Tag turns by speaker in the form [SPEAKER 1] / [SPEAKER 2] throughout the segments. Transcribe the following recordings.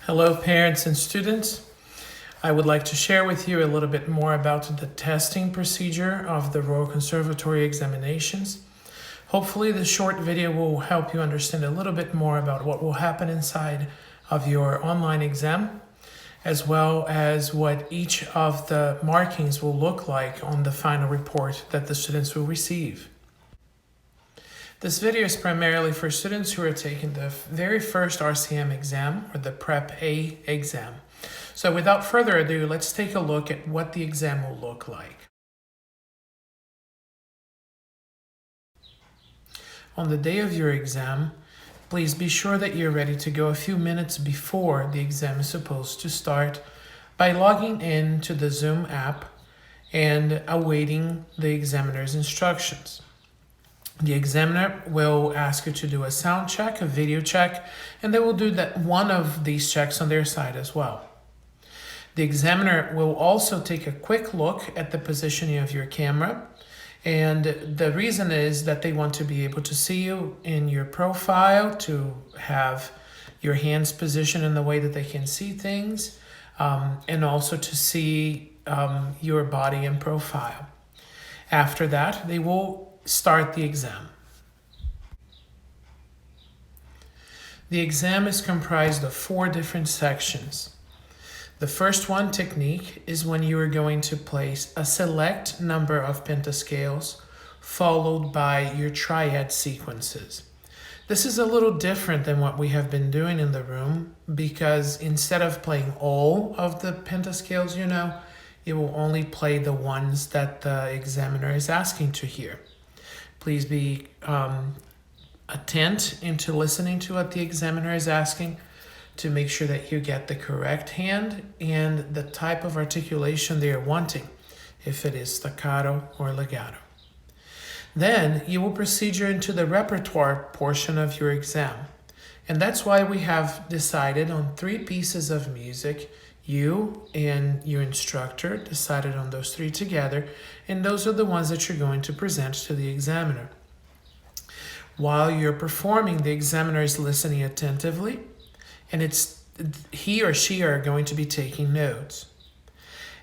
[SPEAKER 1] Hello, parents and students. I would like to share with you a little bit more about the testing procedure of the Royal Conservatory examinations. Hopefully, this short video will help you understand a little bit more about what will happen inside of your online exam, as well as what each of the markings will look like on the final report that the students will receive. This video is primarily for students who are taking the very first RCM exam, or the Prep A exam. So without further ado, let's take a look at what the exam will look like. On the day of your exam, please be sure that you're ready to go a few minutes before the exam is supposed to start by logging in to the Zoom app and awaiting the examiner's instructions. The examiner will ask you to do a sound check, a video check, and they will do one of these checks on their side as well. The examiner will also take a quick look at the positioning of your camera, and the reason is that they want to be able to see you in your profile, to have your hands positioned in the way that they can see things, and also to see your body in profile. After that, they will start the exam. The exam is comprised of 4 different sections. The first one, technique, is when you are going to place a select number of pentascales followed by your triad sequences. This is a little different than what we have been doing in the room, because instead of playing all of the pentascales, you will only play the ones that the examiner is asking to hear. Please be attent into listening to what the examiner is asking to make sure that you get the correct hand and the type of articulation they are wanting, if it is staccato or legato. Then you will proceed into the repertoire portion of your exam. And that's why we have decided on 3 pieces of music. You and your instructor decided on those 3 together, and those are the ones that you're going to present to the examiner. While you're performing, the examiner is listening attentively, and he or she are going to be taking notes.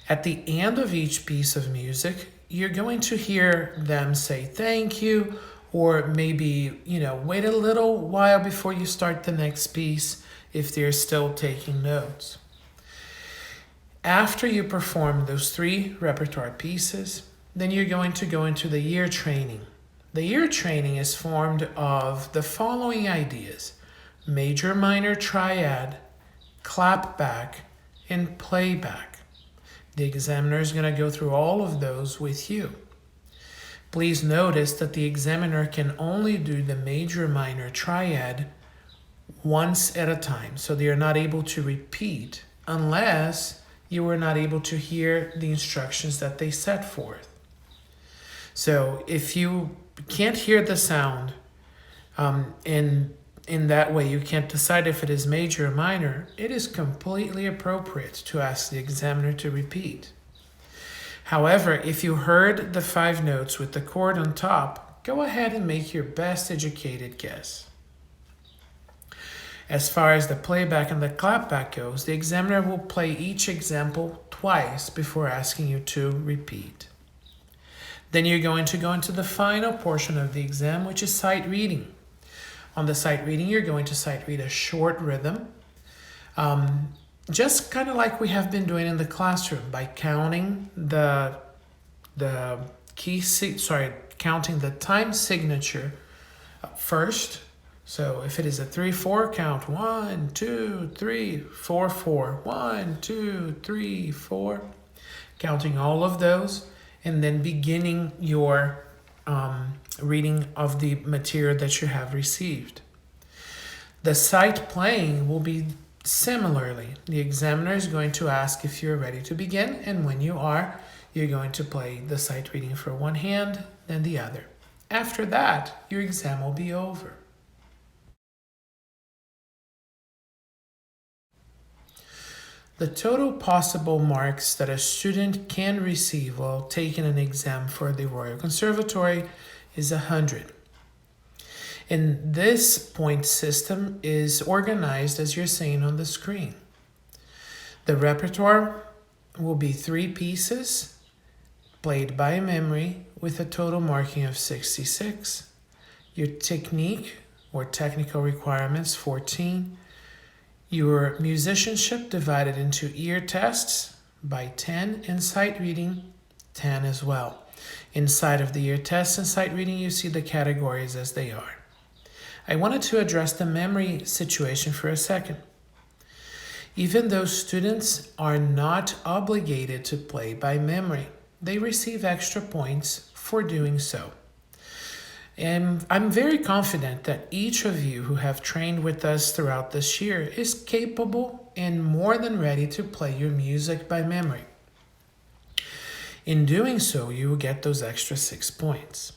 [SPEAKER 1] At the end of each piece of music, you're going to hear them say thank you, or maybe, wait a little while before you start the next piece if they're still taking notes. After you perform those 3 repertoire pieces, then you're going to go into the ear training. The ear training is formed of the following ideas: major, minor, triad, clapback, and playback. The examiner is going to go through all of those with you. Please notice that the examiner can only do the major, minor, triad once at a time, so they are not able to repeat unless you were not able to hear the instructions that they set forth. So if you can't hear the sound, in that way you can't decide if it is major or minor, it is completely appropriate to ask the examiner to repeat. However, if you heard the 5 notes with the chord on top, go ahead and make your best educated guess. As far as the playback and the clapback goes, the examiner will play each example twice before asking you to repeat. Then you're going to go into the final portion of the exam, which is sight reading. On the sight reading, you're going to sight read a short rhythm, just kind of like we have been doing in the classroom, by counting counting the time signature first. So if it is a 3/4, count 1, 2, 3, 4, 4, 1, 2, 3, 4, counting all of those, and then beginning your reading of the material that you have received. The sight playing will be similarly. The examiner is going to ask if you're ready to begin, and when you are, you're going to play the sight reading for one hand, then the other. After that, your exam will be over. The total possible marks that a student can receive while taking an exam for the Royal Conservatory is 100. And this point system is organized as you're seeing on the screen. The repertoire will be 3 pieces played by memory with a total marking of 66. Your technique or technical requirements, 14. Your musicianship divided into ear tests by 10 and sight reading, 10 as well. Inside of the ear tests and sight reading, you see the categories as they are. I wanted to address the memory situation for a second. Even though students are not obligated to play by memory, they receive extra points for doing so. And I'm very confident that each of you who have trained with us throughout this year is capable and more than ready to play your music by memory. In doing so, you will get those extra 6 points.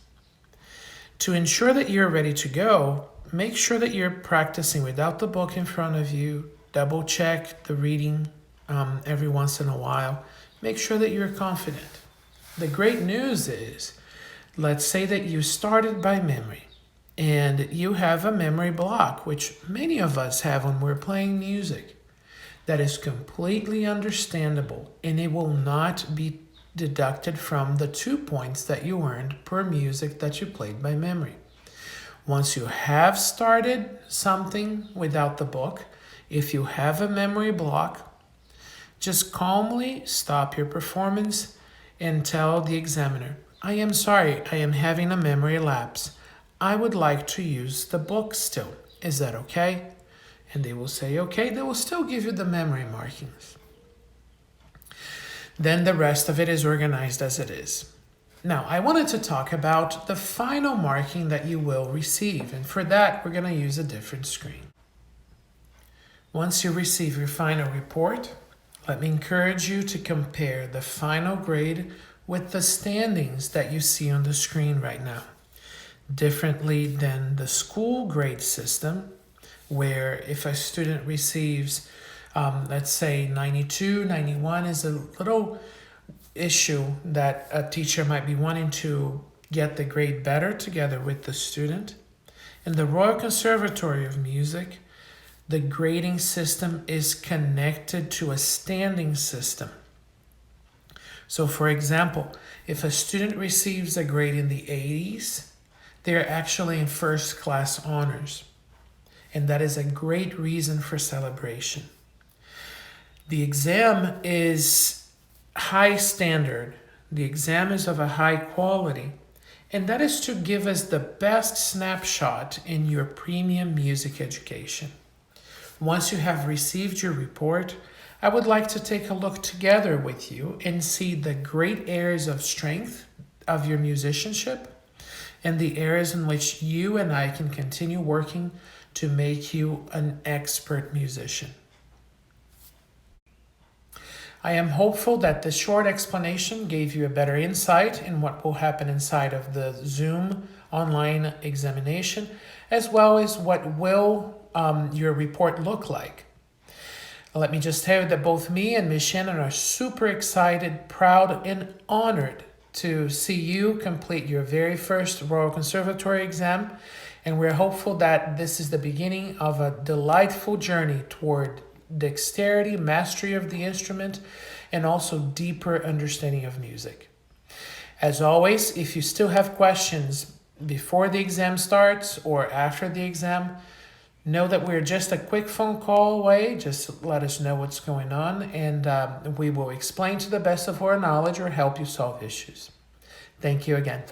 [SPEAKER 1] To ensure that you're ready to go, make sure that you're practicing without the book in front of you. Double check the reading every once in a while. Make sure that you're confident. The great news is, let's say that you started by memory and you have a memory block, which many of us have when we're playing music. That is completely understandable, and it will not be deducted from the 2 points that you earned per music that you played by memory. Once you have started something without the book, if you have a memory block, just calmly stop your performance and tell the examiner, I am sorry, I am having a memory lapse. I would like to use the book still. Is that okay? And they will say, okay, they will still give you the memory markings. Then the rest of it is organized as it is. Now, I wanted to talk about the final marking that you will receive. And for that, we're going to use a different screen. Once you receive your final report, let me encourage you to compare the final grade with the standings that you see on the screen right now. Differently than the school grade system, where if a student receives, let's say 92, 91 is a little issue that a teacher might be wanting to get the grade better together with the student. In the Royal Conservatory of Music, the grading system is connected to a standing system. So for example, if a student receives a grade in the 80s, they're actually in first class honors. And that is a great reason for celebration. The exam is high standard. The exam is of a high quality. And that is to give us the best snapshot in your premium music education. Once you have received your report, I would like to take a look together with you and see the great areas of strength of your musicianship and the areas in which you and I can continue working to make you an expert musician. I am hopeful that this short explanation gave you a better insight in what will happen inside of the Zoom online examination, as well as what will your report look like. Let me just tell you that both me and Ms. Shannon are super excited, proud, and honored to see you complete your very first Royal Conservatory exam. And we're hopeful that this is the beginning of a delightful journey toward dexterity, mastery of the instrument, and also deeper understanding of music. As always, if you still have questions before the exam starts or after the exam, know that we're just a quick phone call away. Just let us know what's going on, and we will explain to the best of our knowledge or help you solve issues. Thank you again.